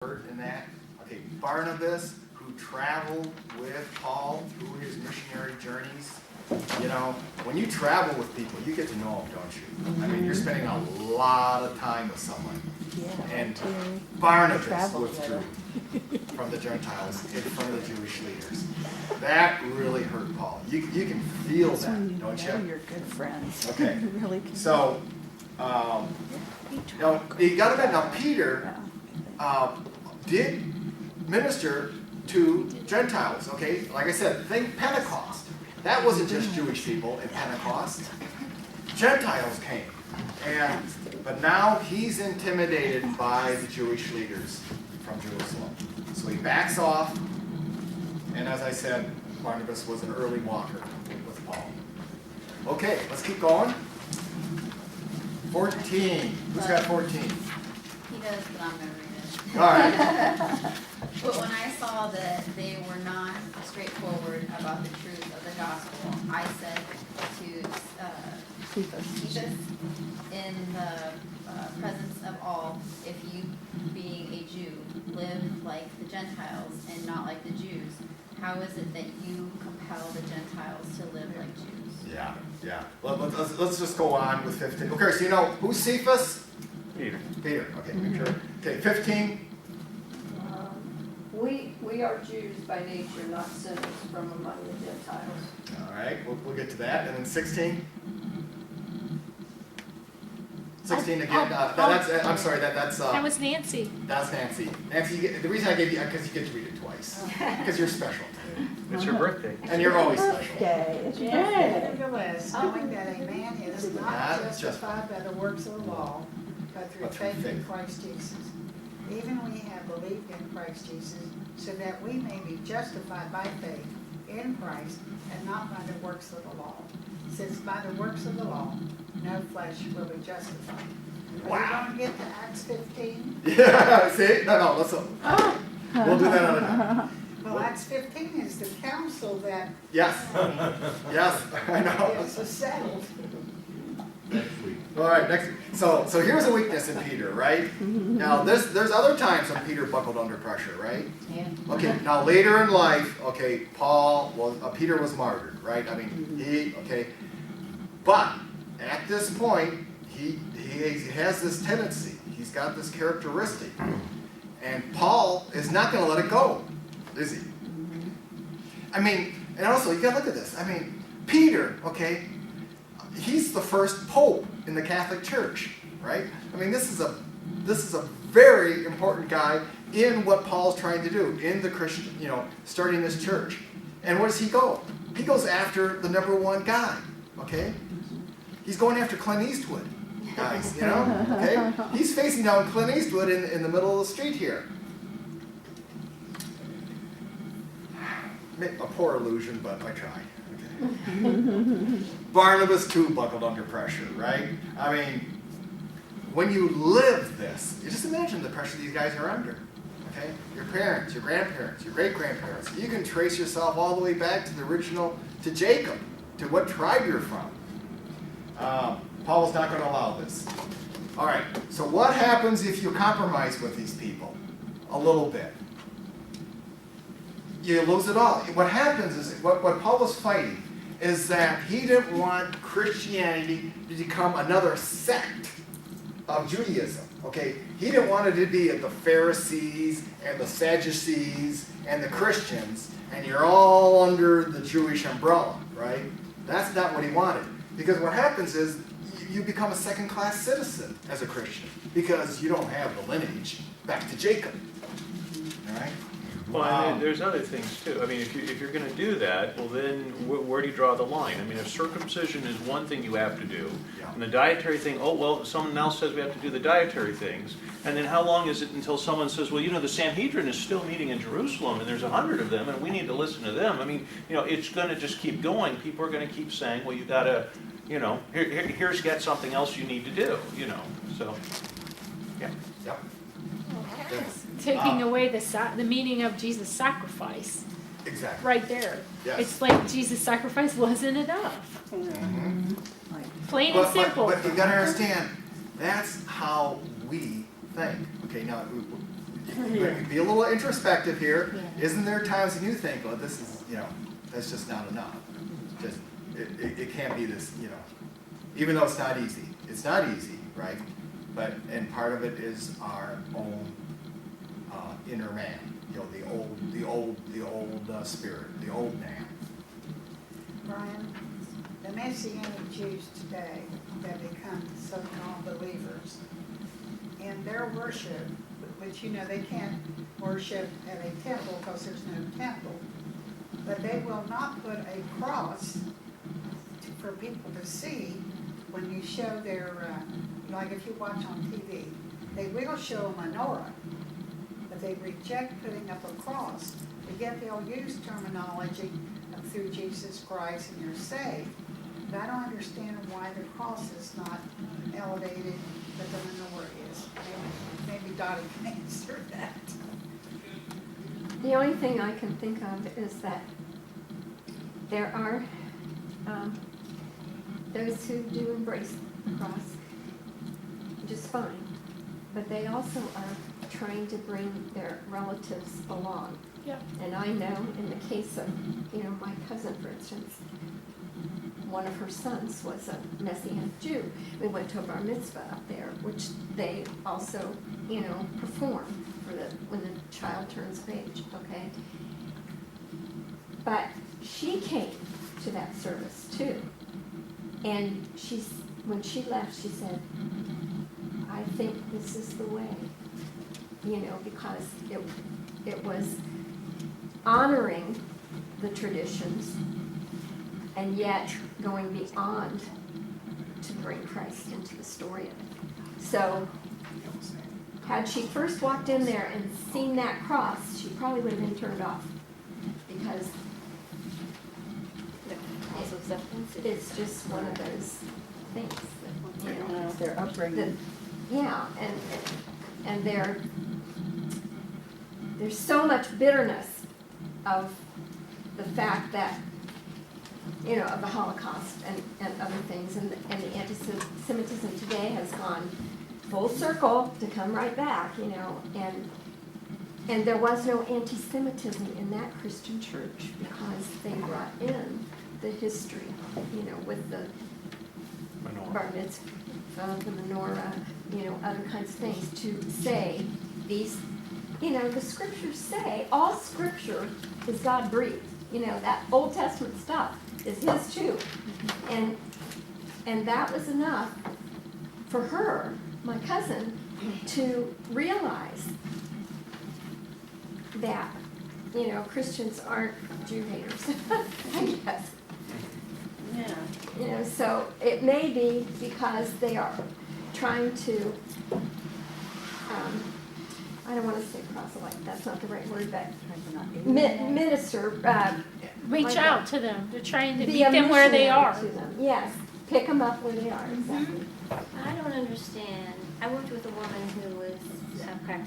in that. Okay, Barnabas, who traveled with Paul through his missionary journeys. You know, when you travel with people, you get to know them, don't you? I mean, you're spending a lot of time with someone. Yeah, And we Barnabas travel withdrew from the Gentiles in front of the Jewish leaders. That really hurt Paul. You can feel That's when that, don't know you? you're good friends. Okay. You really can. So, now, you got to admit, now Peter did minister to Gentiles, okay? Like I said, think Pentecost. That wasn't just Jewish people in Pentecost. Gentiles came. But now he's intimidated by the Jewish leaders from Jerusalem. So he backs off, and as I said, Barnabas was an early walker with Paul. Okay, let's keep going. 14. Who's got 14? He does, but I'm going to read it. All right. But when I saw that they were not straightforward about the truth of the gospel, I said to Cephas, in the presence of all, if you, being a Jew, live like the Gentiles and not like the Jews, how is it that you compel the Gentiles to live like Jews? Yeah. Let's just go on with 15. Okay, so you know, who's Cephas? Peter. Peter, okay, make sure. Okay, 15. We are Jews by nature, not sinners from among the Gentiles. All right, we'll get to that. And then 16. 16 again. I'm sorry. That's. That was Nancy. That's Nancy. Nancy, the reason I gave you because you get to read it twice because you're special It's your birthday. and you're always special. Okay, it's your Yay. birthday. Nevertheless, knowing that a man is Not not justified by the works of the law, but through But through faith in faith. Christ Jesus. Even we have believed in Christ Jesus, so that we may be justified by faith in Christ and not by the works of the law. Since by the works of the law, no flesh will be justified. Are Wow. you going to get to Acts 15? Yeah. See? No. We'll do that on another. Well, Acts 15 is the council that Yes. Yes. I know. is settled. All right, next. So here's a weakness in Peter, right? Now, there's other times when Peter buckled under pressure, right? Yeah. Okay, now later in life, okay, Peter was martyred, right? I mean, but at this point, he has this tendency. He's got this characteristic, and Paul is not going to let it go, is he? I mean, and also you got to look at this. I mean, Peter, okay. He's the first pope in the Catholic Church, right? I mean, this is a very important guy in what Paul's trying to do in the Christian, starting this church. And where does he go? He goes after the number one guy, okay? He's going after Clint Eastwood, guys, okay? He's facing down Clint Eastwood in the middle of the street here. A poor illusion, but I try. Barnabas too buckled under pressure, right? I mean, when you live this, you just imagine the pressure these guys are under. Okay? Your parents, your grandparents, your great-grandparents. You can trace yourself all the way back to the original, to Jacob, to what tribe you're from. Paul's not going to allow this. All right, so what happens if you compromise with these people? A little bit. You lose it all. What happens is, what Paul was fighting is that he didn't want Christianity to become another sect of Judaism, okay? He didn't want it to be the Pharisees and the Sadducees and the Christians, and you're all under the Jewish umbrella, right? That's not what he wanted. Because what happens is, you become a second-class citizen as a Christian, because you don't have the lineage back to Jacob, all right? Well, and there's other things too. I mean, if you're going to do that, well then where do you draw the line? I mean, if circumcision is one thing you have to do, and the dietary thing, someone else says we have to do the dietary things, and then how long is it until someone says, well, the Sanhedrin is still meeting in Jerusalem, and there's 100 of them, and we need to listen to them. I mean, it's going to just keep going. People are going to keep saying, well, you got to, here's got something else you need to do, so, yeah. Yep. Taking away the meaning of Jesus' sacrifice. Exactly. Right there. Yes. It's like Jesus' sacrifice wasn't enough. Mm-hmm. Plain and simple. But you got to understand, that's how we think. Okay, now Be a little introspective here. Isn't there times when you think, well, this is, that's just not enough. Just, it can't be this, even though it's not easy. It's not easy, right? And part of it is our own inner man, the old spirit, the old man. Brian, the Messianic Jews today that become so-called believers, in their worship, which they can't worship at a temple because there's no temple, but they will not put a cross for people to see when you show their, like if you watch on TV, they will show a menorah, but they reject putting up a cross, but yet they'll use terminology of through Jesus Christ and you're saved. But I don't understand why the cross is not elevated, but the menorah is. Maybe Dottie can answer that. The only thing I can think of is that there are those who do embrace the cross just fine, but they also are trying to bring their relatives along. Yep. And I know in the case of, my cousin, for instance, one of her sons was a Messianic Jew. We went to a bar mitzvah up there, which they also, perform for when the child turns of age, okay? But she came to that service too. And when she left, she said, I think this is the way, because it was honoring the traditions and yet going beyond to bring Christ into the story of it. So, had she first walked in there and seen that cross, she probably would have been turned off, because it's just one of those things that, Their upbringing. and there's so much bitterness of the fact that, of the Holocaust and other things, and the anti-Semitism today has gone full circle to come right back, and there was no anti-Semitism in that Christian church because they brought in the history, with the bar mitzvah, the menorah, other kinds of things to say these, the scriptures say all scripture is God breathed. That Old Testament stuff is His too, and that was enough for her, my cousin, to realize that Christians aren't Jew haters, I guess. Yeah. So it may be because they are trying to, I don't want to say proselyte, that's not the right word, but minister. Reach out to them. They're trying to Be meet a them where they missionary are. to them. Yes, pick them up where they are, exactly. I don't understand. I worked with a woman who was practicing